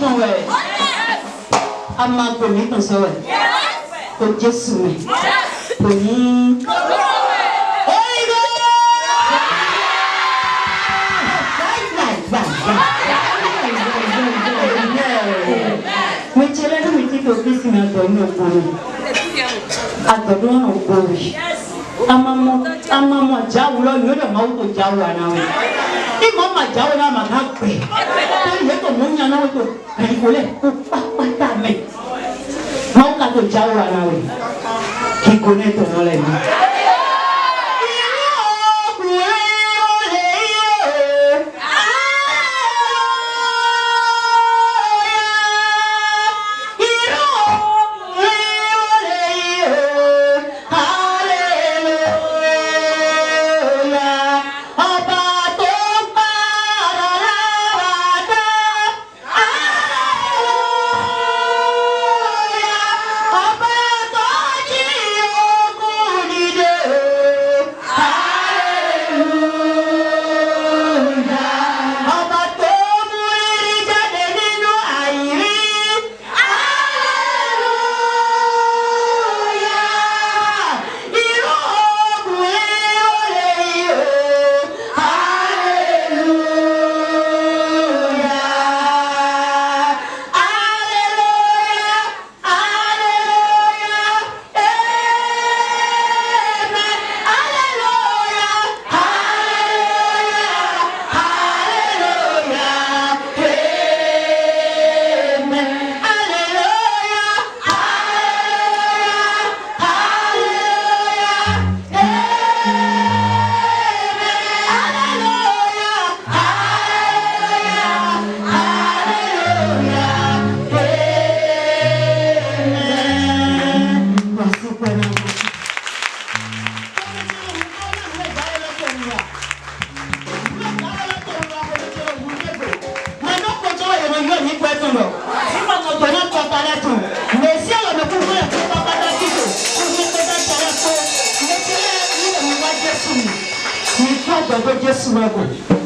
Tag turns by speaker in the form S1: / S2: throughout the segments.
S1: ton ouais. Ama koni ton so ouais. Ko Jésus me. Koni. Mais tu l'as dit que tu fils m'a donné au boulot. Adonne au boulot. Amamu jawulo yodo mauto jawa nawe. I mama jawa na manakwe. Tani heto munya na weto kanikole pata me. Mauka to jawa nawe. Kikone to nole mi.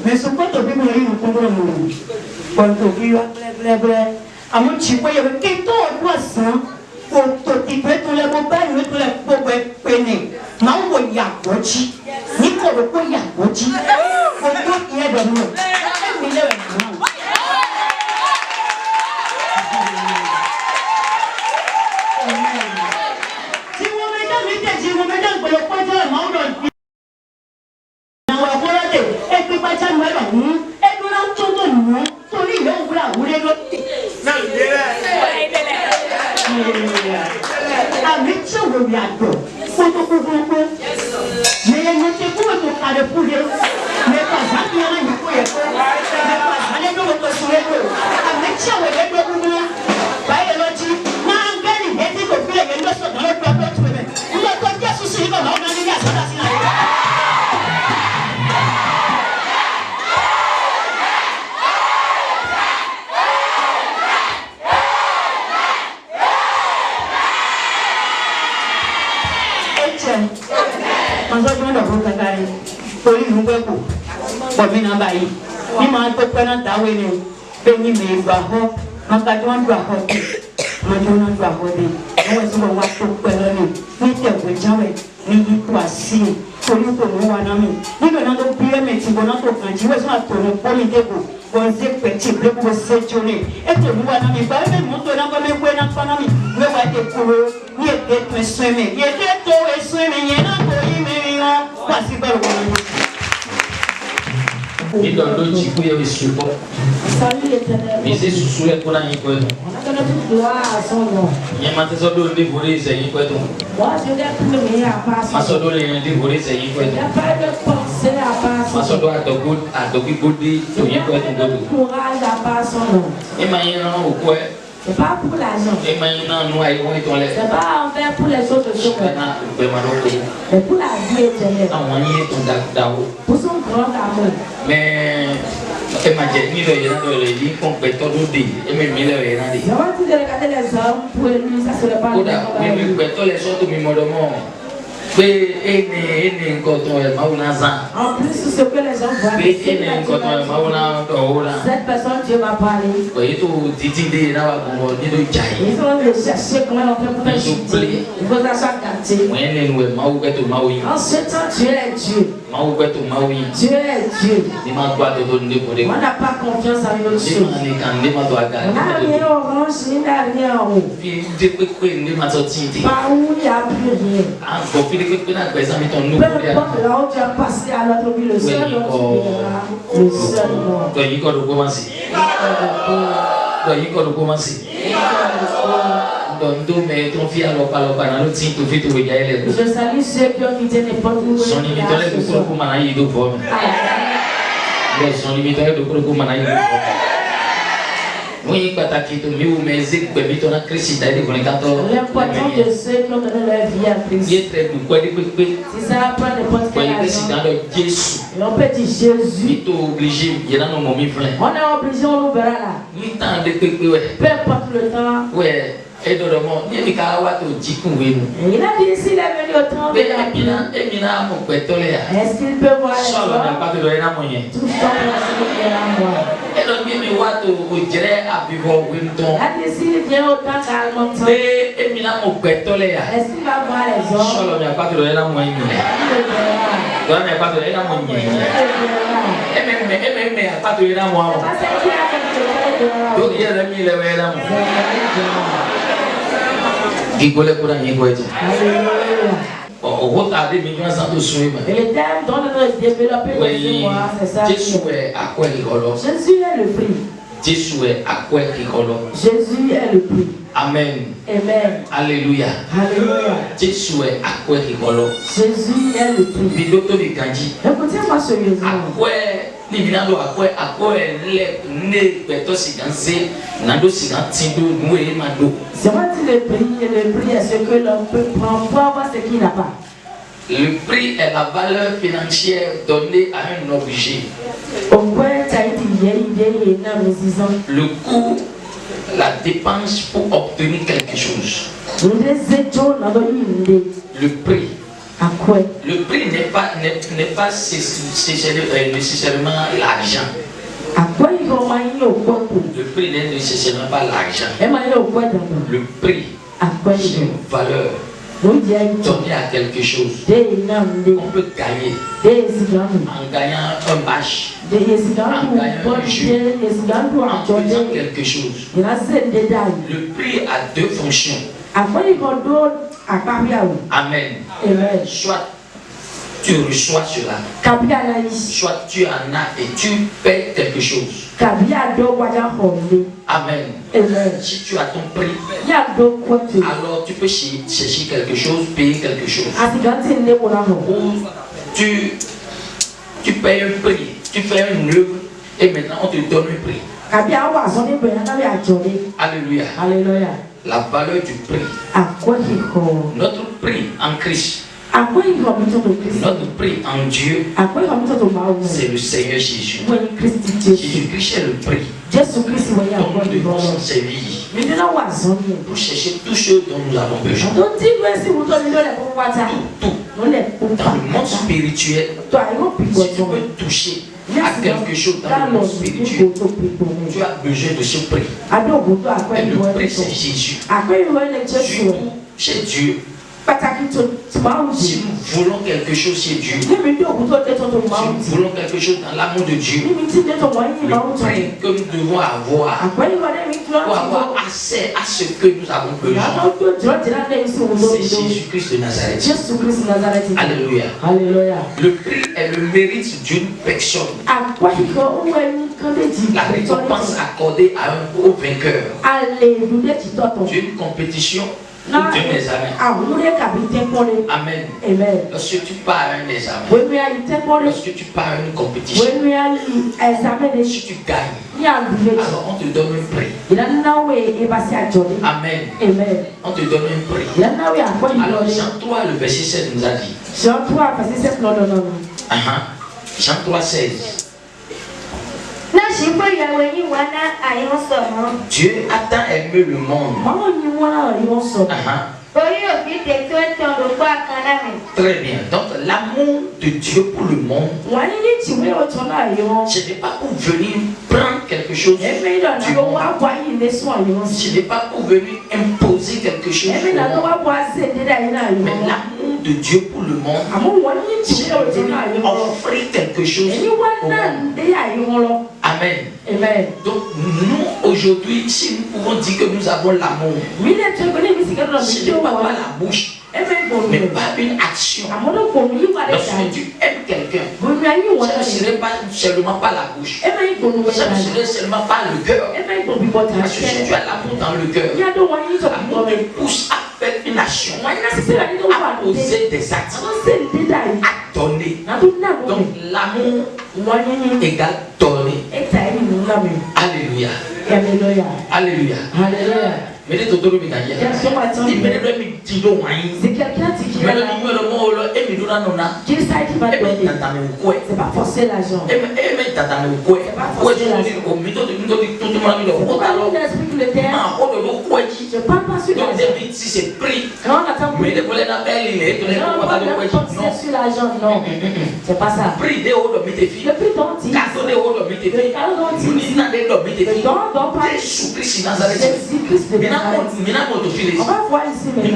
S1: Mais ce point de vue, il y a eu un contrôle. Quand tu vis, à mon chico, il y avait quelqu'un au poisson. Pour te tirer ton labo, mais tu l'as pas peine. Non, il y a Gochi. Nicolas, il y a Gochi. Pour tout, il y a de nous. Si vous mettez pour le point de la main, ni ma to pena dawe ni beni me gba ho maka jo gba ho ma jo na gba ho ni o so wa to pena ni te gbe jawe ni yi to asi tori ko mo wa na mi ni na do pyramid ti bo na to kan ji we so to no poli debo bon se peti bre ko se jone e to mo wa na mi ba me mo to na ba me gbe na pa na mi we wa de kuro ni e de to sweme ye de to e sweme ye na ko yi me yo kwasi ba ro
S2: ni dans le chico il y a support mais c'est sous les qu'on a y quoi il y a maintenant ça doit dévorer c'est y quoi moi je dois plus à passer ça doit les dévorer c'est y quoi il y a pas de penser à passer ça doit à doki body to y quoi tout courage à passer et maintenant au quoi c'est pas pour l'argent et maintenant nous allons dans les c'est pas envers pour les autres choses mais pour la vie éternelle on y est dans pour son grand amour mais et ma j'ai mis le lit complètement d'odi et même mis le renadi je vais te regarder les hommes pour lui ça serait pas mais complètement les autres mi modomo
S1: En plus, ce que les gens voient, cette personne, Dieu m'a parlé. Ils ont cherché comment on peut faire chuter. Il faut que ça soit gâté. En ce temps, Dieu est Dieu. Dieu est Dieu. On n'a pas confiance en une autre chose. On n'a rien orange, il n'a rien en haut. Par où il n'y a plus rien. Peu importe là où tu as passé à l'autre vie, le seul dont tu verras, le seul mort. Je salue ceux qui ont quitté n'importe où. L'important de ceux qui ont donné leur vie à Christ. Si ça prend n'importe quel argent, et on peut dire Jésus. On est obligé, on nous verra là. Peu importe le temps. Il a dit s'il est venu au temps de la vie, est-ce qu'il peut voir les gens? Tout le temps il a dit s'il vient au temps calme, est-ce qu'il va voir les gens?
S2: Et le thème
S1: dont nous devons développer c'est ça. Jésus est le prix. Jésus est le prix.
S2: Amen.
S1: Amen.
S2: Alléluia.
S1: Alléluia.
S2: Jésus est
S1: Jésus est le prix. Écoutez-moi sérieusement. C'est vrai que le prix est ce que l'on peut prendre pour avoir ce qu'il n'a pas.
S2: Le prix est la valeur financière donnée à un objet. Le coût, la dépense pour obtenir quelque chose. Le prix. Le prix n'est pas nécessairement l'argent. Le prix n'est nécessairement pas l'argent. Le prix, c'est une valeur donnée à quelque chose qu'on peut gagner en gagnant un match, en gagnant un jeu, en faisant quelque chose. Le prix a deux fonctions. Amen. Soit tu reçois cela, soit tu en as et tu paies quelque chose. Amen. Si tu as ton prix, alors tu peux chercher quelque chose, payer quelque chose. Ou tu payes un prix, tu fais une œuvre et maintenant on te donne un prix. Alléluia. La valeur du prix. Notre prix en Christ. Notre prix en Dieu, c'est le Seigneur Jésus. Jésus-Christ est le prix. Donc nous devons s'en servir pour chercher tout ce dont nous avons besoin. Tout. Dans le monde spirituel, si tu veux toucher à quelque chose dans le monde spirituel, tu as besoin de ce prix. Et le prix, c'est Jésus. Surtout chez Dieu. Si nous voulons quelque chose chez Dieu, si nous voulons quelque chose dans l'amour de Dieu, le prix que nous devons avoir pour avoir accès à ce que nous avons besoin, c'est Jésus-Christ de Nazareth. Alléluia. Le prix est le mérite d'une personne, la récompense accordée au vainqueur d'une compétition ou d'un examen. Amen. Lorsque tu pars à un examen, lorsque tu pars à une compétition, si tu gagnes, alors on te donne un prix. Amen. On te donne un prix. Alors Jean 3, le verset 7 nous a dit. Jean 3, 16.
S3: Dieu
S2: a tant aimé le monde Très bien. Donc l'amour de Dieu pour le monde, ce n'est pas pour venir prendre quelque chose du monde. Ce n'est pas pour venir imposer quelque chose du monde. Mais l'amour de Dieu pour le monde, c'est venir offrir quelque chose au monde. Amen. Donc nous aujourd'hui, si nous pouvons dire que nous avons l'amour, ce n'est pas par la bouche, mais pas une action. Lorsque tu aimes quelqu'un, ça ne serait pas seulement par la bouche, ça ne serait seulement par le cœur. Parce que si tu as l'amour dans le cœur, l'amour te pousse à faire une action, à poser des actes, à donner. Donc l'amour égale donner. Alléluia. Alléluia. Alléluia. C'est quelqu'un qui c'est pas forcer l'argent. Je parle pas sur l'argent. Non, c'est pas ça. Le prix dont on va voir ici maintenant.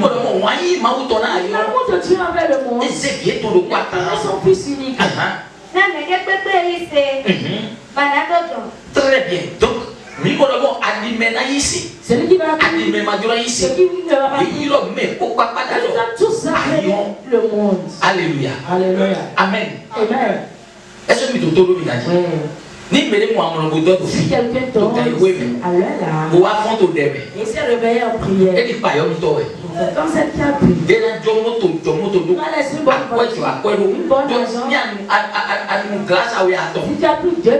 S2: L'amour de Dieu envers le monde, son fils unique. Très bien. Donc, celui qui va tout ça le monde. Alléluia.
S1: Alléluia.
S2: Amen.
S1: Amen.
S2: Est-ce que ni mêlé moi mon boudou
S1: si quelqu'un tombe à l'heure il s'est réveillé en prière
S2: et il paye un toit
S1: comme celle qui a prié
S2: dès la jomoto do à quoi grâce à Yato
S1: si tu as plus de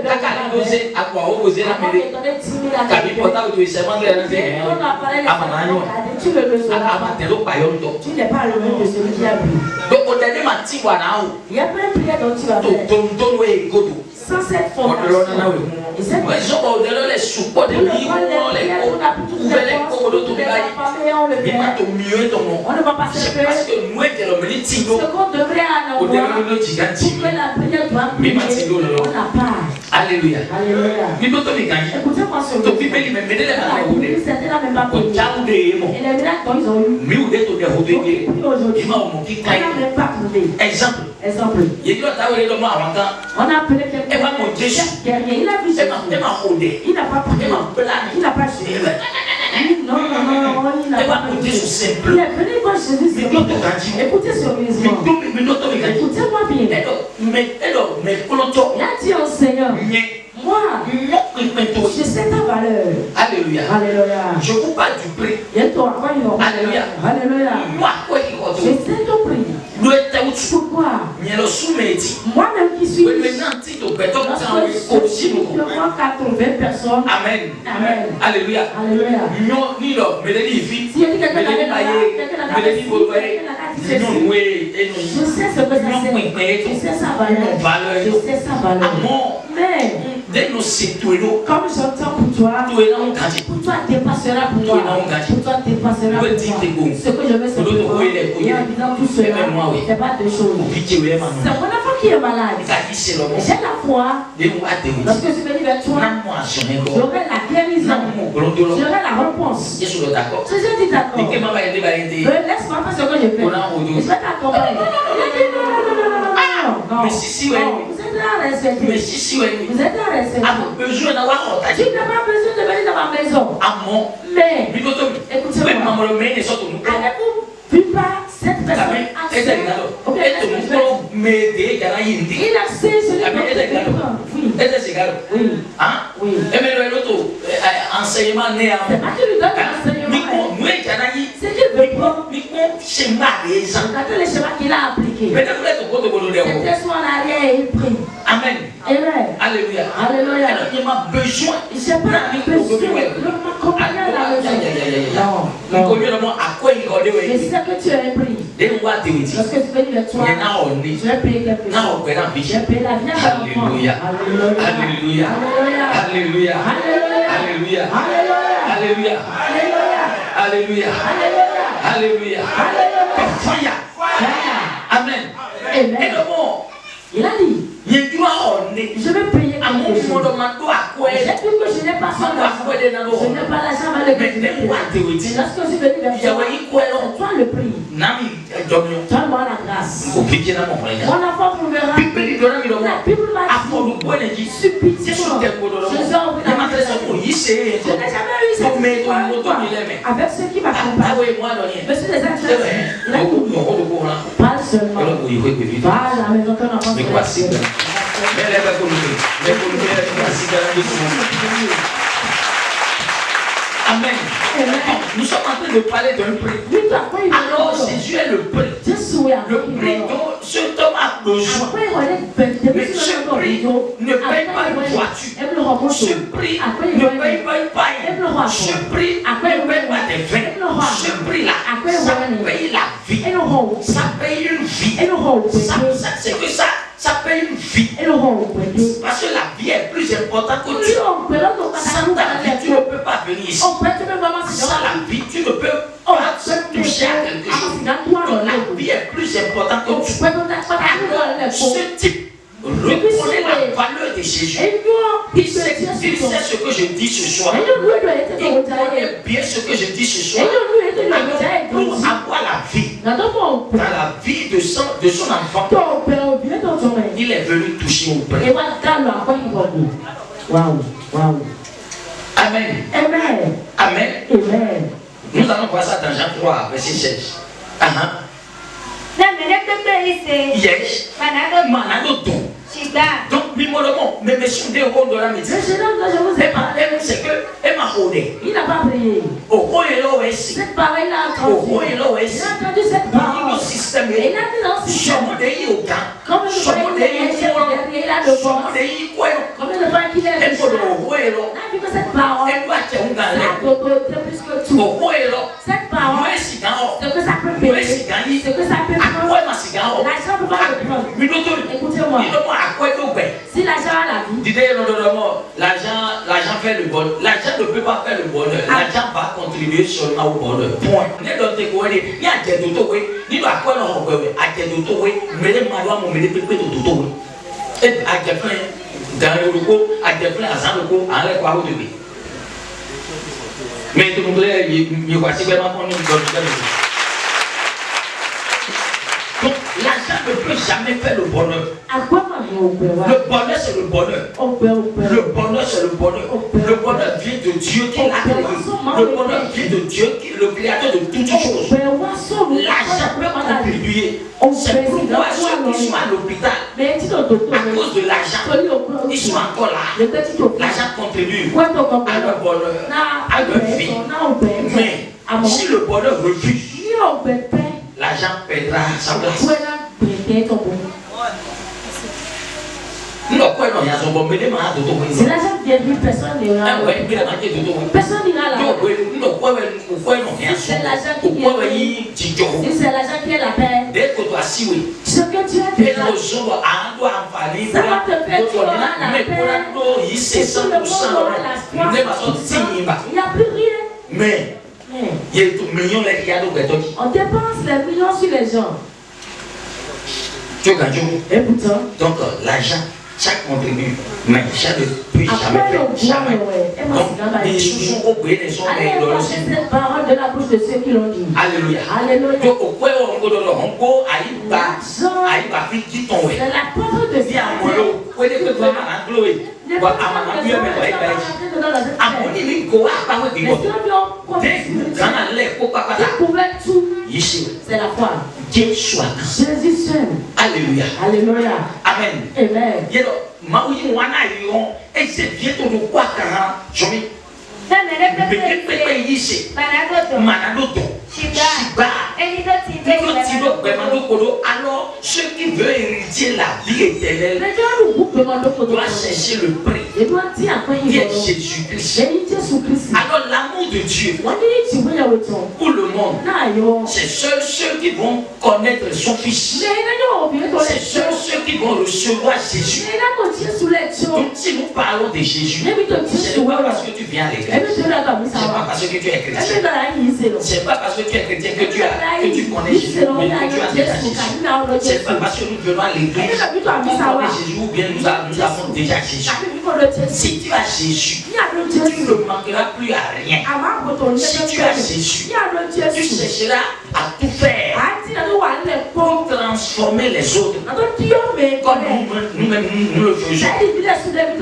S2: osé à quoi oser la mêlée tu
S1: n'es pas le même de celui qui a prié.
S2: Donc au dernier matin
S1: il y a plein de prières dont tu vas faire sans cette fondation. On ne va pas se faire ce qu'on devrait avoir pour que la prière doit prier. On n'a pas.
S2: Alléluia.
S1: Alléluia. Écoutez-moi sur le fait. Certains n'ont même pas prié. Et les miracles qu'ils ont eu. Aujourd'hui, on n'a même pas prié.
S2: Exemple.
S1: On a appelé quelqu'un. Il a vu ce il n'a pas prié. Il n'a pas suivi. Non, il n'a pas prié. Il est venu voir Jésus. Écoutez sérieusement. Écoutez-moi bien. Il a dit au Seigneur, moi, je sais ta valeur.
S2: Alléluia.
S1: Alléluia.
S2: Je vous parle du prix.
S1: Alléluia. Alléluia. Je sais ton prix. Pourquoi? Moi-même qui suis devant 80 personnes.
S2: Amen.
S1: Amen.
S2: Alléluia.
S1: Alléluia. Si il y a quelqu'un je sais ce que ça c'est. Je sais sa valeur. Je sais sa valeur. Mais comme j'entends pour toi dépassera pour moi. Pour toi dépassera pour moi. Ce que je veux c'est pour toi. Et en disant tout cela, c'est pas deux choses. C'est mon enfant qui est malade. J'ai la foi. Lorsque je vais vers toi, j'aurai la guérison. J'aurai la réponse. Je dis d'accord. Laisse-moi faire ce que je fais. Je vais t'accompagner. Non.
S2: Mais si, oui.
S1: Vous êtes là à respecter.
S2: Mais si, oui.
S1: Vous êtes là à respecter.
S2: Besoin d'avoir
S1: tu n'as pas besoin de venir dans ma maison. Mais, écoutez-moi. Allez-vous vivre cette personne il a cessé celui qui oui.
S2: Oui. Et mais l'autre enseignement né à
S1: c'est pas que lui donne l'enseignement. C'est qu'il veut prendre les schémas qu'il a appliqués. C'était son arrière et il prie.
S2: Amen.
S1: Amen.
S2: Alléluia.
S1: Alléluia.
S2: Il m'a besoin.
S1: Il s'est pas besoin. Il m'accompagne à la maison. Non. Mais c'est que tu as pris. Lorsque tu veux dire toi, tu vas payer quelque chose. Tu vas payer la vie à l'enfant.
S2: Alléluia. Alléluia. Alléluia. Alléluia. Alléluia. Alléluia. Alléluia. Alléluia. Fire. Amen. Et le mot.
S3: Il a dit,
S2: je vais
S3: payer
S2: à mon moment de ma toi à quoi
S3: je n'ai pas son argent, je n'ai pas l'argent à le payer. Mais lorsque je suis venu vers toi, toi le prix. Toi moi la grâce. Mon enfant trouvera la Bible m'a dit, supplication. Je n'ai jamais eu cette histoire avec ceux qui m'accompagnent. Monsieur les acteurs, il a tout. Parle seulement. Parle à mes enfants.
S2: Mais quoi c'est que Amen. Nous sommes en train de parler d'un prix. Alors Jésus est le prix. Le prix dont cet homme a besoin. Mais ce prix ne paye pas une voiture. Ce prix ne paye pas une paille. Ce prix ne paye pas des vins. Ce prix-là, ça paye la vie. Ça paye une vie. C'est que ça paye une vie. Parce que la vie est plus importante que Dieu. Sans ta vie, tu ne peux pas venir ici. Sans la vie, tu ne peux pas toucher à quelque chose. Donc la vie est plus importante que Dieu. Alors, ce type reconnaît la valeur de Jésus. Il sait ce que je dis ce soir. Il connaît bien ce que je dis ce soir. Alors, pour avoir la vie, dans la vie de son enfant, il est venu toucher au prix.
S3: Wow.
S2: Amen. Amen. Nous allons voir ça dans Jean 3, verset 16. Yes. Donc, mais monsieur de la médecine. C'est que Emma Rodé.
S3: Il n'a pas prié. Cette parole là a entendu cette parole.
S2: Le système
S3: il a dit dans ce système. Comme le frère il a de force. Comme le frère qu'il est. Il a dit que cette parole. Ça doit plus que tout. Cette parole. Ce que ça peut payer. Ce que ça peut prendre. L'argent ne peut pas le prendre. Écoutez-moi. Si l'argent a la vie.
S2: L'argent fait le bonheur. L'argent ne peut pas faire le bonheur. L'argent va contribuer seulement au bonheur. Point. Mais tout le monde donc l'argent ne peut jamais faire le bonheur. Le bonheur c'est le bonheur. Le bonheur c'est le bonheur. Le bonheur vient de Dieu qui l'a créé. Le bonheur vient de Dieu qui est le créateur de toutes choses. L'argent peut contribuer. C'est pourquoi ceux qui sont à l'hôpital, à cause de l'argent, ils sont encore là. L'argent contribue à leur bonheur, à leur vie. Mais si le bonheur refuse, l'argent perdra sa place. C'est
S3: l'argent qui est venu, personne n'ira là. Personne n'ira là. C'est l'argent qui est la paix. Ce que tu as fait, ça va te faire tu auras la paix. Et tout le monde aura l'espoir. Il n'y a plus rien.
S2: Mais
S3: on dépense les millions sur les gens.
S2: Et
S3: pourtant,
S2: donc l'argent, ça contribue, mais ça ne peut jamais faire. Donc les choses sont oubliées, les gens
S3: cette parole de la bouche de ceux qui l'ont dit.
S2: Alléluia.
S3: Alléluia.
S2: Donc au point où on c'est la
S3: porte de Dieu. C'est la foi.
S2: Jésus
S3: seul.
S2: Alléluia.
S3: Alléluia.
S2: Amen.
S3: Amen.
S2: Alors, ceux qui veulent hériter la vie éternelle doivent chercher le prix. Jésus-Christ. Alors, l'amour de
S3: de Dieu ou le monde, c'est seuls ceux qui vont connaître son Fils. C'est seuls ceux qui vont recevoir Jésus. Donc si nous parlons de Jésus, ce n'est pas parce que tu viens à l'église. Ce n'est pas parce que tu es chrétien. Ce n'est pas parce que tu es chrétien que tu connais Jésus, mais que tu as déjà Jésus. Ce n'est pas parce que nous venons à l'église qu'on connaît Jésus ou bien nous avons déjà Jésus. Si tu as Jésus, tu ne manqueras plus à rien. Si tu as Jésus, tu chercheras à tout faire pour transformer les autres. Comme nous le faisons.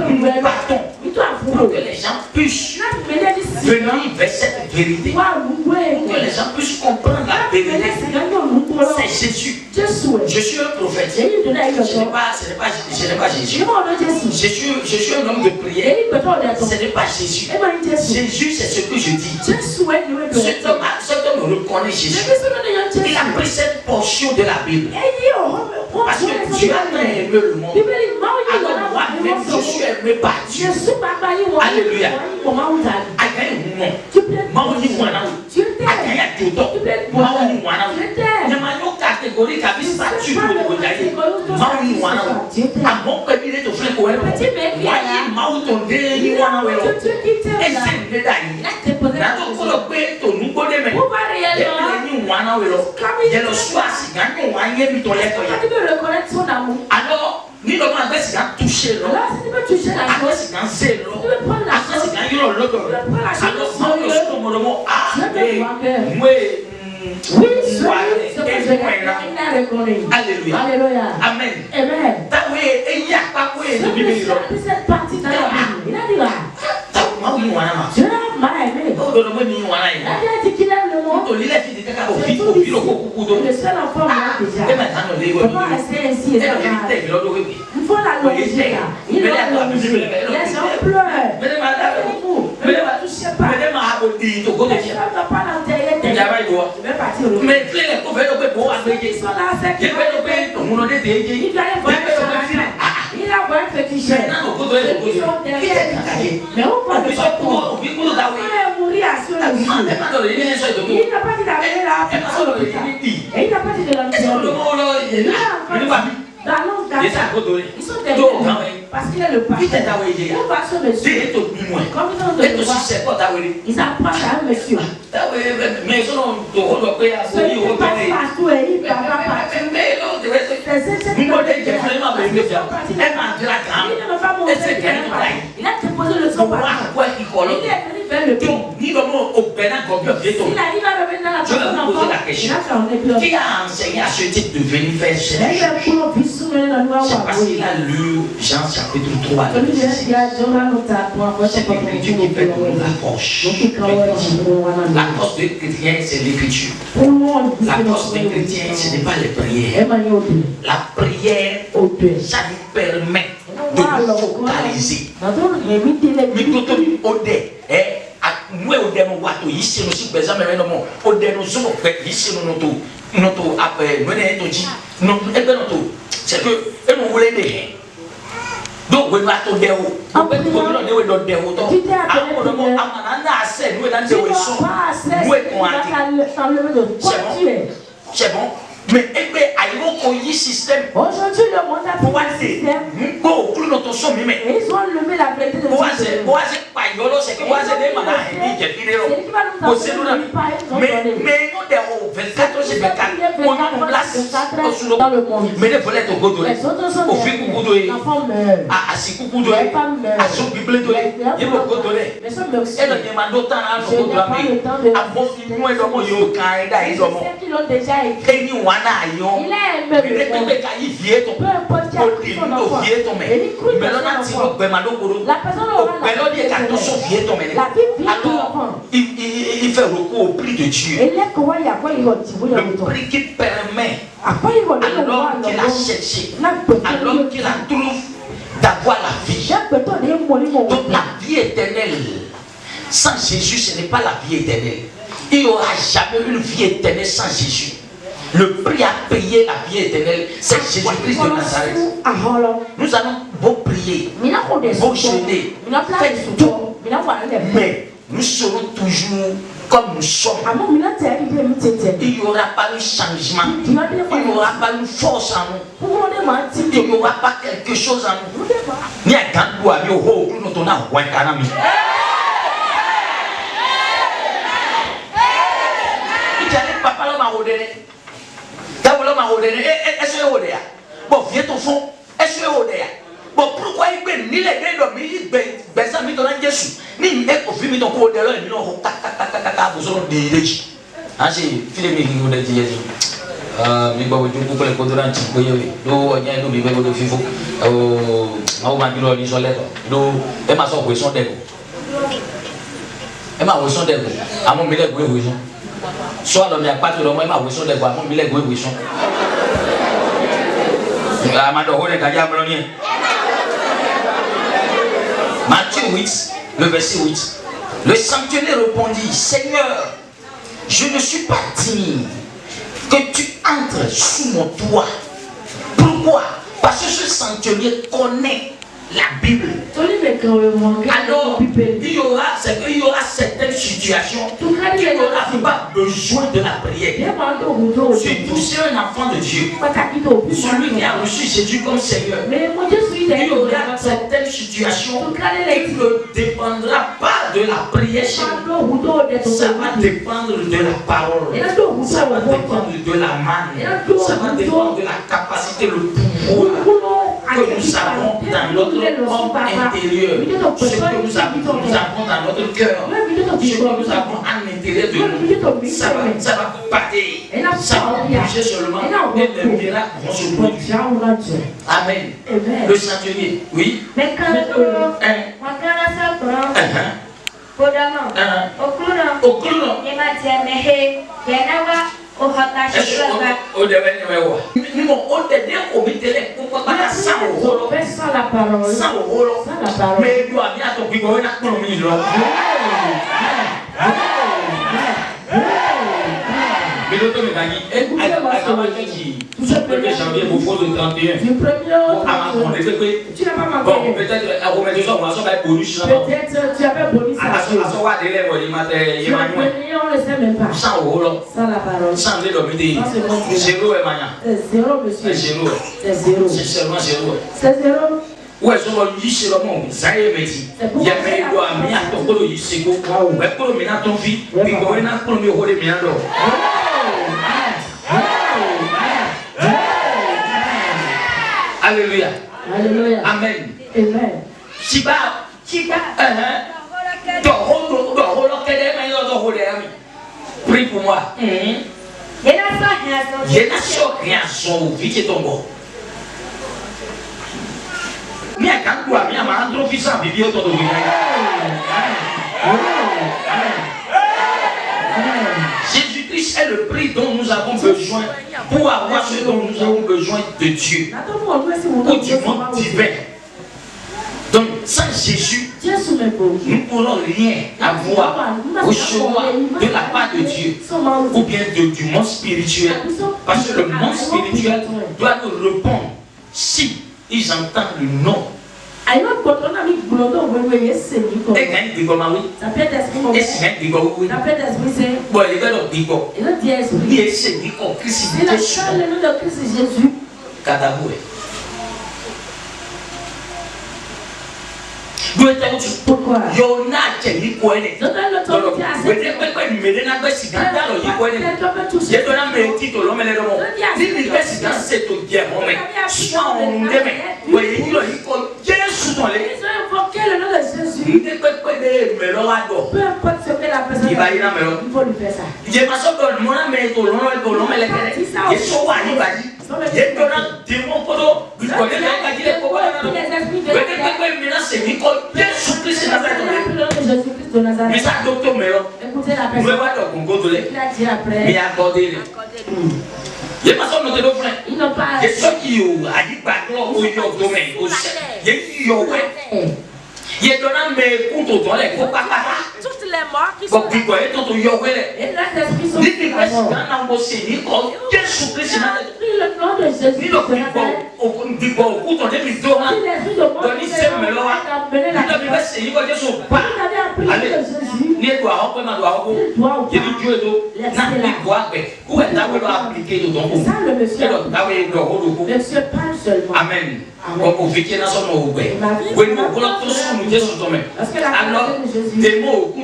S3: Nous partons pour que les gens puissent venir vers cette vérité. Pour que les gens puissent comprendre la vérité. C'est Jésus. Je suis un prophète. Ce n'est pas Jésus. Je suis un homme de prière. Ce n'est pas Jésus. Jésus, c'est ce que je dis. Cet homme reconnaît Jésus. Il a pris cette portion de la Bible. Parce que Dieu a tant aimé le monde. Alors moi-même, je suis aimé par Dieu. Alléluia. Catégorie qui statut pour alors, ni le monde c'est qu'à toucher l'homme. Après c'est qu'à c'est l'homme. Après c'est qu'à y l'homme. Alors, moi, alléluia. Amen. Cette partie dans la Bible, il a dit là. Le seul enfant déjà. Comment rester ainsi? Il faut la logique. Il laisse un pleur. Ne va toucher pas. Mais il a voulu un fétiche. Mais on va mourir à ce moment. Il n'a pas dit d'amener là. Et il n'a pas dit de l'amener. Ils sont derrière parce qu'il est le pasteur. On va sur le sujet. Comme ils ont de voir, ils approchent à un monsieur. Celui qui passe partout et il va partout. Il a déposé le son partout. Il est venu vers le pont. Il arrive à revenir dans la personne encore. Qui a enseigné à ce type de venir faire ce c'est parce qu'il a lu Jean chapitre 3. C'est l'écriture qui fait de nous la force. La force des chrétiens, c'est l'écriture. La force des chrétiens, ce n'est pas les prières. La prière, ça nous permet de nous focaliser. Nous sommes wato ici nous sommes besoin mais non ode nous sommes fait ici notre appel c'est que et nous voulons des donc on va tout déo on peut nous donner déo donc on a assez nous dans des sons c'est bon mais il y a un système. Aujourd'hui, le monde a pris un système. Ils ont levé la vérité de Dieu. Dans le monde. Mais les autres sont des enfants il a aimé le monde. Peu importe qui a pris son enfant. La personne aura la vie il fait recours au prix de Dieu. Le prix qui permet à l'homme qu'il a cherché, à l'homme qu'il a trouvé d'avoir la vie. Donc la vie éternelle, sans Jésus, ce n'est pas la vie éternelle. Il n'y aura jamais une vie éternelle sans Jésus. Le prix à payer la vie éternelle, c'est Jésus-Christ de Nazareth. Nous allons beau prier, beau jeûner, faire tout. Mais nous serons toujours comme nous sommes. Il n'y aura pas de changement. Il n'y aura pas de force en nous. Il n'y aura pas quelque chose en nous. Il y a un doigt, il y a un haut, nous avons un canami. Papa l'a marodé. T'as voulu marodé. Est-ce que c'est bon, viens ton fond. Est-ce que c'est bon, pourquoi il peut ni les deux de mi, ben ça mi ton Jésus. Ni est au film ton côté là, ni non kaka besoin de dirige. Ah c'est film qui nous dit Jésus. Mi ba woju ko le ko do ran ti ko yewe. Do onya do mi be go do fifo. Ma o ma di lo ni so le do e ma so ko so de ko. E ma wo so de ko. Amo mi le go e wo so. So lo mi apatu lo mo e ma wo so de ko, amo mi le go e wo so. Matthieu 8, le verset 8. Le centenier répondit, Seigneur, je ne suis pas digne que tu entres sous mon toit. Pourquoi? Parce que ce centenier connaît la Bible. Alors, il y aura certaines situations qui n'aura pas besoin de la prière. Surtout si un enfant de Dieu, celui qui a reçu Jésus comme Seigneur, il y aura certaines situations qui ne dépendra pas de la prière chez nous. Ça va dépendre de la parole. Ça va dépendre de la manne. Ça va dépendre de la capacité, le pouvoir que nous avons dans notre homme intérieur, ce que nous avons dans notre cœur, ce que nous avons à l'intérieur de nous, ça va battre, ça va bouger seulement et les miracles vont se produire. Amen. Le centenier, oui. Janvier, vous faut le 31. Tu n'as pas manqué. Bon, peut-être à remettre ça, on va faire bonus. Peut-être tu avais bonus. À ce moment-là, tu ne le sais même pas. 100 €. Sans la parole. Sans le dominer. Zéro est maintenant. C'est zéro, monsieur. C'est zéro. C'est zéro. C'est seulement zéro. C'est zéro. Ouais, je vais dire seulement, ça y est, mais il y a un peu de mis à ton colo, il s'est quoi. Mais pour le ménage, ton fils, il y a un peu de ménage. Alléluia. Alléluia. Amen. Amen. Chiba. Prie pour moi. Jésus-Christ est le prix dont nous avons besoin pour avoir ce dont nous avons besoin de Dieu, ou du monde divin. Donc, sans Jésus, nous ne pourrons rien avoir, recevoir de la part de Dieu, ou bien du monde spirituel. Parce que le monde spirituel doit nous répondre si ils entendent le nom. Et quand il dit comment oui, ça peut être esprit mauvais. Ça peut être esprit saint. Bon, il va le dire quoi? Il va dire esprit. Il est saint, Christ. C'est la seule le nom de Christ Jésus. Kataboué. Pourquoi? Mais ça, docteur Mélo, écoutez la personne. Il a dit après. Mais accordez-le. Il y a pas de frère. Ils n'ont pas. Il y a ceux qui ont dit bâton au domaine. Il y a il y a mais contre toi les toutes les morts qui sont là. Et là l'esprit sont le nom de Jésus. Amen. Alors, des mots,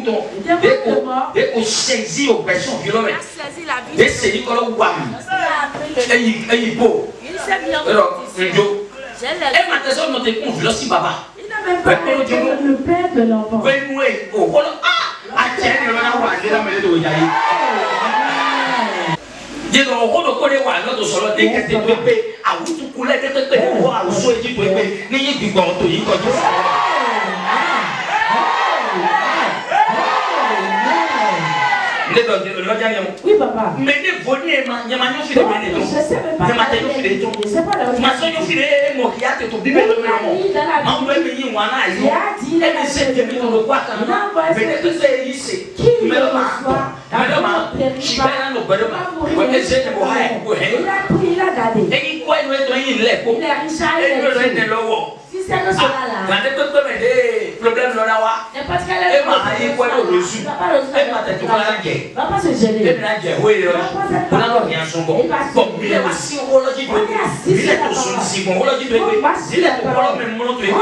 S3: dès qu'on saisit aux personnes violentes, dès que c'est Nicolas Ouam, et beau. Alors, et maintenant, on te confie aussi, papa.
S1: Le père de l'enfant.
S3: Dis donc, on ne connaît pas notre solo dès que tu es bébé, à où tu coulais, tu es voir, où tu es bébé, n'y est pas de temps,
S1: Oui, papa.
S3: Mais ne venez, il y a un fait de mener. Je sais pas. Il y a un fait de ton. Je sais pas. Ma soeur, il fait mon qui a te tombé. Mais non, mais il y a un dit. Et mais c'est que nous le voit quand même. Mais ne sais ici. Mais le matin, je vais dans le bâtiment. Mais c'est de moi.
S1: Il a gardé.
S3: Et il croit que nous sommes là.
S1: Il a Richard.
S3: Et nous sommes là.
S1: Si c'est que cela là.
S3: Quand tu peux des problèmes là,
S1: et parce qu'elle est
S3: pas reçu. Et pas tête
S1: va pas se gêner.
S3: Et bien, oui, on n'a rien son bon. Bon, il est aussi au rôle du truc. Il est aussi au rôle du truc. Il est au rôle même mon truc. On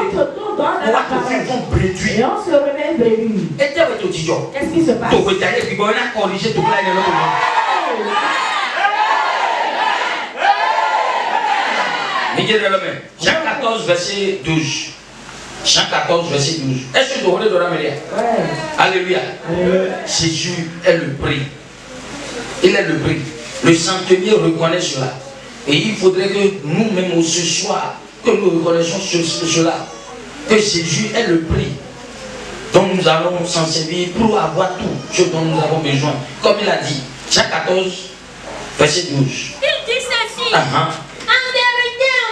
S3: va te faire ton préduit.
S1: Et on se remet prévu.
S3: Et tu es au tigeon.
S1: Qu'est-ce qui se passe?
S3: Tu peux aller, puis on a corrigé tout là. Jean 14, verset 12. Jean 14, verset 12. Est-ce que tu voulais de la mêlée? Alléluia. Jésus est le prix. Il est le prix. Le centenier reconnaît cela. Et il faudrait que nous-mêmes ce soir, que nous reconnaissions cela. Que Jésus est le prix dont nous allons s'en servir pour avoir tout ce dont nous avons besoin. Comme il a dit, Jean 14, verset 12.
S4: Il dit ceci. En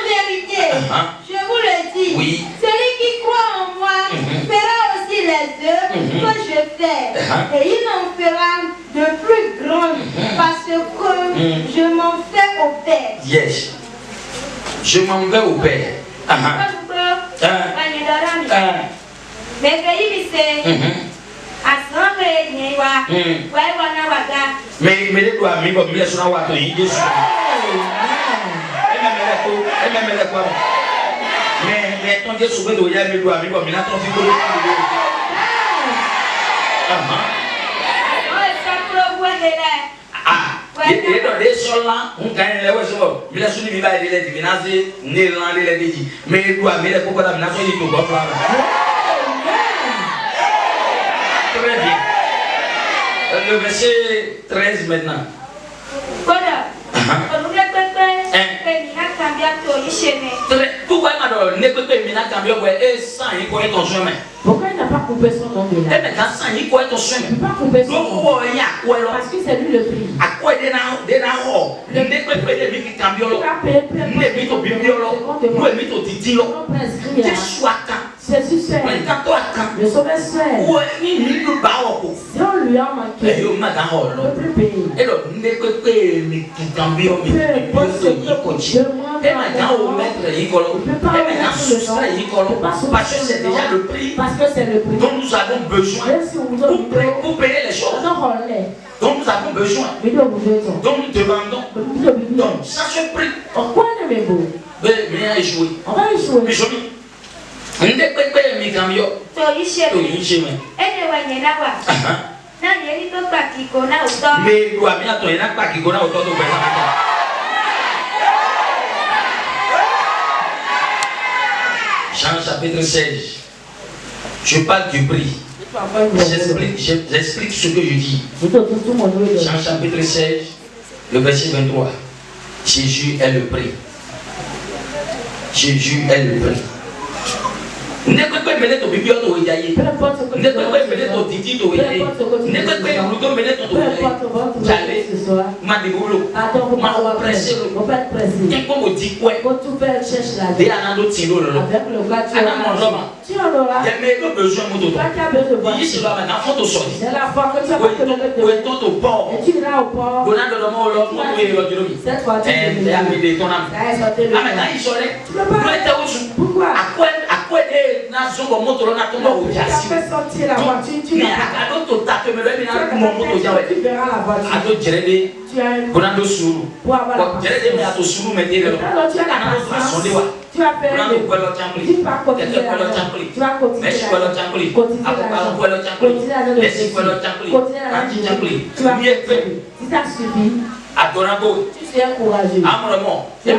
S4: vérité, je vous le dis,
S3: oui.
S4: Celui qui croit en moi fera aussi les œuvres que je fais. Et il en fera de plus grandes parce que je m'en fais au Père.
S3: Yes. Je m'en vais au Père. Mais ton Dieu souvent doit y aller doit mais comme il a ton fils et dans les sols là on gagne les oiseaux il a soulevé va les divinaser néerland les dit mais il doit mais pourquoi la nation dit tout bon là très bien le verset 13 maintenant. Pourquoi
S1: pourquoi il n'a pas coupé son nom de là? Il n'a pas coupé son nom. Parce que c'est lui le prix. C'est sur seul. Le sauveur seul. Si on lui a manqué, on ne peut plus payer.
S3: Parce que c'est déjà le prix dont nous avons besoin pour payer les choses dont nous avons besoin, dont nous demandons. Donc, ça se prie.
S1: Pourquoi ne me beau?
S3: On va échouer.
S1: On va échouer.
S3: On ne peut pas me cambier. Mais il doit bien attendre, il n'a pas qui connaît autour de vous. Jean chapitre 16. Je parle du prix. J'explique ce que je dis. Jean chapitre 16, le verset 23. Jésus est le prix. Jésus est le prix. Ne peut pas mener ton bibi au yaye. Ne peut pas mener ton titi au yaye. Ne peut pas mener ton yaye. ma débolo, ma pressé, et comme on dit quoi, des anneaux tino là, tu en auras, il y a besoin de moto, il y a maintenant photo sortie, c'est la fois que tu as fait au port, et tu iras au port, on a de l'homme, l'homme, cette fois tu as mis des ton âme, maintenant il soleil, pourquoi, à quoi des nations comme moto là, tu as fait sortir la voiture, tu as d'autres tapes, mais là, tu verras la voiture. A d'autres gérés, pour un sous. Pour avoir gérés, mais à ton sous, mais tu as la façon de voir. Tu as fait le tu vas continuer. Tu vas continuer. Tu vas si ça suffit. Adorable. Tu sais encouragé. Amourement. Nous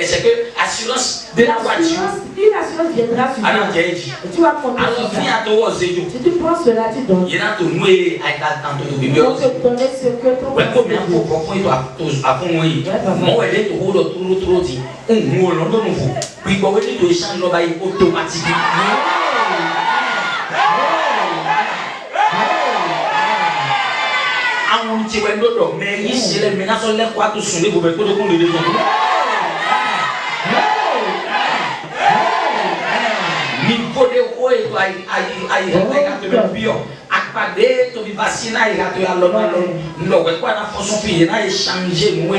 S3: c'est que assurance de la voiture. Une assurance viendra sur toi. Tu vas compter. Alors viens à toi si tu prends cela, tu donnes. Il y a tout noué avec la tante de bébé. Donc donner ce que ton. Ouais, combien pour il doit à fond oui. Moi elle est tout trop dit. On nous on donne nous. Puis quand on dit de échange là il automatiquement. On tient l'autre, mais ici les menaces sont les quoi tout soulever pour mettre de compte de gens. Niveau de quoi et toi aïe te bien acpadé to vacina et to allo no quoi na fonction fille na échanger moi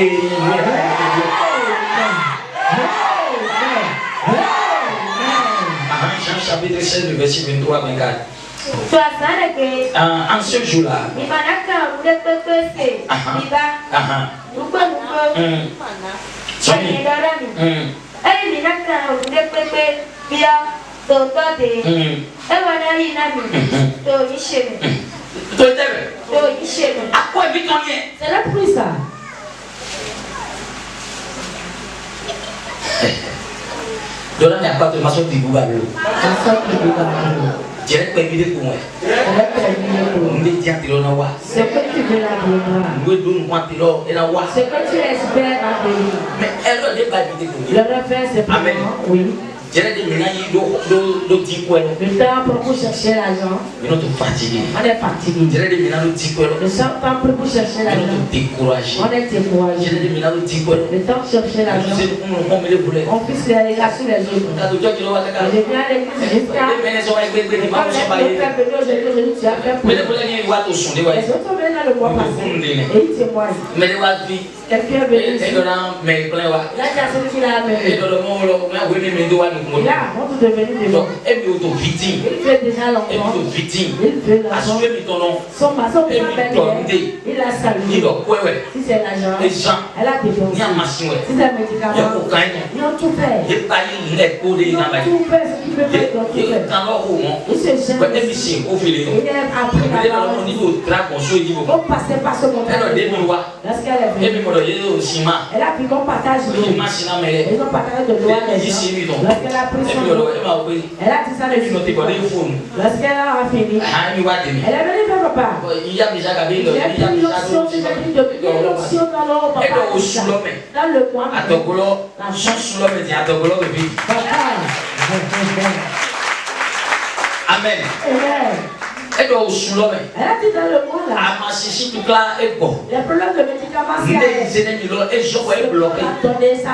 S3: Jean chapitre 16 verset 23 24. En ce jour-là, à quoi vit ton lien? C'est le plus ça. Donc là, il n'y a pas de façon de gouverner. Je vais te permettre pour moi. C'est que tu veux la c'est que tu espères la mais elle ne pas pour moi. Le refaire, c'est pour moi. Oui. Le temps pour chercher l'argent. On est fatigué. Le temps pour chercher l'argent. On est découragé. Le temps de chercher l'argent. On puisse les regarder sur les autres. Je viens à l'église. Les autres viennent dans le mois passé. Et ils témoignent. Quelqu'un est venu ici. Là, il y a celui qui l'a amené. Là, on est devenu des gens. Il fait déjà l'enfant. Il fait l'enfant. Son maçon, il a salué. Si c'est l'argent, elle a dépensé. Si c'est un médicament, ils ont tout fait. Ils ont tout fait ce qu'ils peuvent faire. Ils ont tout fait. Il se gêne. Il est appris la parole. On passait par ce moment. Lorsqu'elle est venue. Elle a pris qu'on partage l'eau. Ils ont partagé de l'eau à les gens. Lorsqu'elle a pris son eau, elle a dit ça de lui. Lorsqu'elle a fini, elle est venue vers papa. Il y a pris l'option dans l'eau, papa. Dans le coin. Amen. Elle doit au soulomé. Elle a dit dans le monde là. À ma chichi tout là est bon. Les problèmes de médicaments c'est. Les ennemis là et je vois bloqué.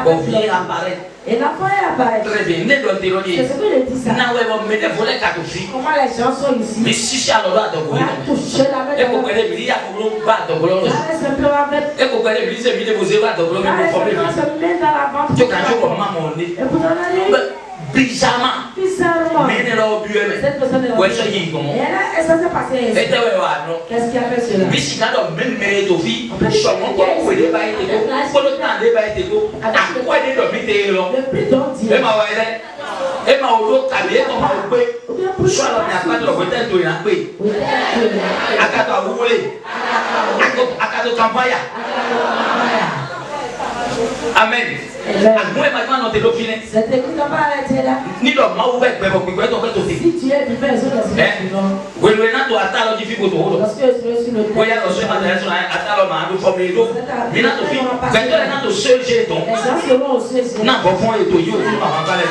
S3: Bon viens apparaître. Et l'enfant apparaît. Très bien. Ne doit t'éloigner. C'est ce que je dis ça. Na ouais bon me ne voler qu'à tout fi. Comment les gens sont ici. Mais si c'est alors là donc oui. Toucher la main. Et pour que les billes à pour le bas donc là. Et pour que les billes c'est billes vous zéro donc là mais pour problème. Tu quand tu vois maman né. Et pour aller bizarrement. Mais elle a oublié. Cette personne est là. Ouais, ça y est, comment? Et ça s'est passé. Et tu vois, non? Qu'est-ce qui a fait cela? Mais si tu as même mérité au fil, je m'en quoi pour les bails de go. Pour le temps des bails de go. À quoi des domités là? Le plus d'anti. Et ma ouais. Et ma auto calé comme un peu. Soit là, il n'y a pas de hôtel tout là. À quatre vous voulez. À quatre campagne. Amen. Moi maintenant notre l'opinion. Cette écoute n'a pas arrêté là. Ni l'homme m'a ouvert mais vous pouvez tomber tout. Si tu es vivant sur la situation. Oui, le na to atalo di fibo to ho. Parce que je suis le oui, alors je m'adresse sur atalo ma do formé do. Mais na to fi. Quand tu na to seul j'ai ton. Les gens seront aussi. Na bon fond et to yo tu ma parler.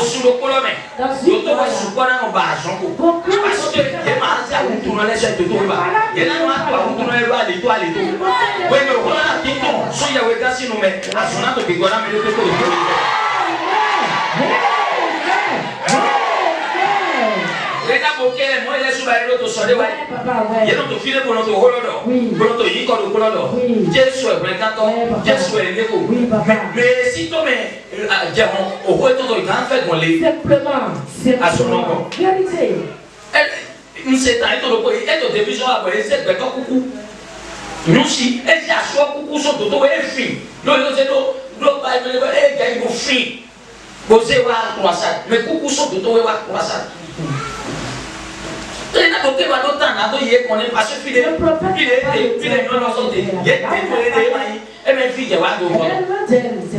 S3: sous le colomé. Je te vois sous quoi dans bas son coup. Parce que il m'a dit à vous tourner les chèques de tout bas. Il y a un pas vous tourner les toits les tout. Oui mais voilà qui tombe. So ya weka si nous mais à son âge que quoi là mais le tout. Moi il est sous la route au soleil. Il y a notre fille pour notre holodo. Pour notre yico de holodo. Jésus est présentant. Jésus est l'écho. Mais si tu mets au retour de grand fait qu'on les à son nom. Nous c'est un état de pays et de division à voir c'est de coucou. Nous si et si à soi coucou sont tout est fini. Nous c'est nous pas et gagne au fini. Vous savez quoi ça mais coucou sont tout est quoi ça. Il n'a pas de temps à dire qu'on est pas suffisant. Il est non santé. Il est et même fille
S5: c'est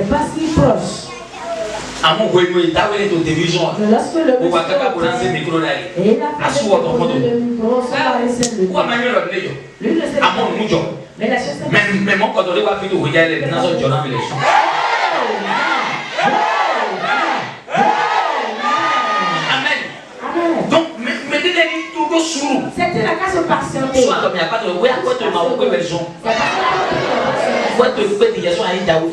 S5: pas si proche.
S3: À mon goût, il t'a donné ton télévision. Ou pas capable de lancer micro d'aller. À soi ton photo. Ou à manier le nez. À mon mouton. Mais mon quand on est pas vidéo, regarde les nations de Jonah Village.
S5: C'était la case patientée.
S3: Soit comme il n'y a pas de ouais, à quoi tu m'as ouvert version. Quoi tu fais des gens à Idaou.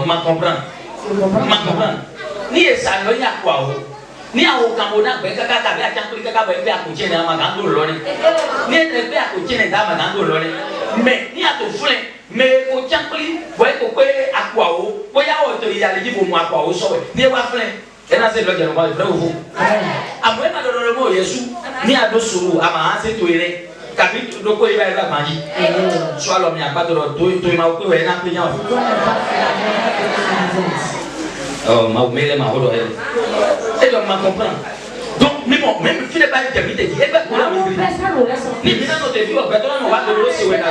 S3: Ma comprendre. Ma comprendre. Ni ça il y a quoi ni à aucun moment ben kaka kabe a tiens kaka ben à coucher dans ma gando lone. Ni être ben à coucher dans ma gando lone. Mais ni à te flin mais au tiens pli ouais ko à quoi o. Ko ya o to ya le di pour moi quoi o so. Ni wa flin. Et là, c'est le dialogue, vrai ou faux? Après, ma donne le mot Jésus, ni à deux sous, à ma c'est tout est. Capite, le quoi il va être magie. Soit l'homme, il n'y a pas de l'autre, tout m'a occupé, il n'a plus rien. Oh, ma mère, ma robe, et donc, ma comprend. Donc, mais bon, même si les balles qui dit, et bien, on a mis. Les mineurs de vie, on va de l'eau, c'est où elle a.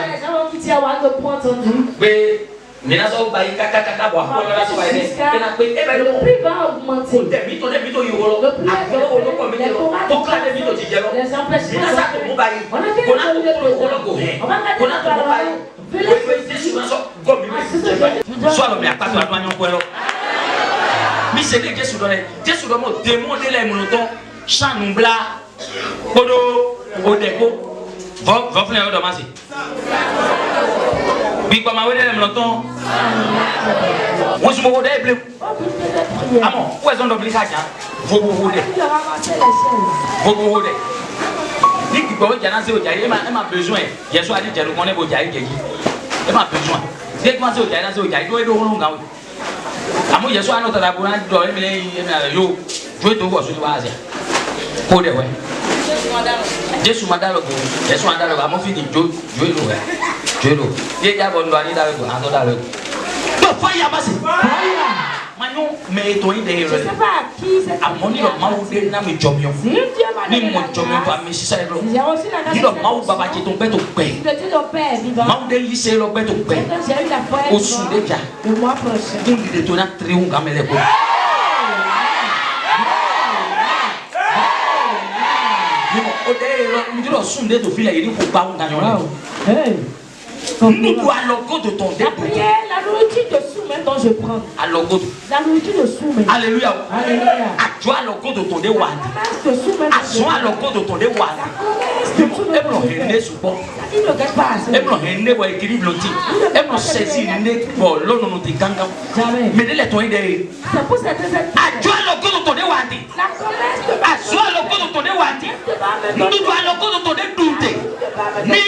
S3: Mais là, on va y kaka boire. Le
S5: prix va augmenter.
S3: Le prix va augmenter. Puis comme on est longtemps, on se moque des bleus. Ah bon, où est-ce qu'on doit bliquer ça? Vous vous roulez. Vous vous roulez. Dit que quand il y a un zéro, il m'a besoin. Il y a soit dit que on est beau jaï qui il m'a besoin. Dès que moi zéro, il y a un zéro, il doit être au long gaou. Ah moi il y a soit un autre là-bas, il doit être yo. Je vais te voir sur le base. Pour de ouais. Jésus m'a donné le Jésus m'a donné le mon fils dit Dieu Jelo. Dia dia bon doani dawe ko ando dawe. To fire basi. Manyo me to ide re.
S5: Je sais pas qui c'est.
S3: Amoni lo mawu de na me jomio. Ni mo jomio fa me sisa ro. Ni lo mawu baba ki ton beto pe.
S5: Le Dieu de père vivant.
S3: Mawu de lycée lo beto pe.
S5: J'ai eu la foi.
S3: Au sud de ja.
S5: Le mois prochain.
S3: Ni de to na triun gamele ko. Ni mo o de lo sunde to fila yiri ko ba un ganyo.
S5: Hey.
S3: Nous doit à l'orgo de ton
S5: la prière, la nourriture de soumet dont je prends.
S3: À l'orgo.
S5: La nourriture de soumet.
S3: Alléluia.
S5: Alléluia.
S3: À toi l'orgo de ton déwad.
S5: À
S3: toi l'orgo de ton déwad. Et pour rendre support. Et pour rendre pour équilibre l'outil. Et pour saisir né pour l'eau non te ganga.
S5: Jamais.
S3: Mais les toits derrière.
S5: C'est pour cette
S3: à toi l'orgo de ton déwad. À toi l'orgo de ton déwad. Nous doit l'orgo de ton dédouté. Mais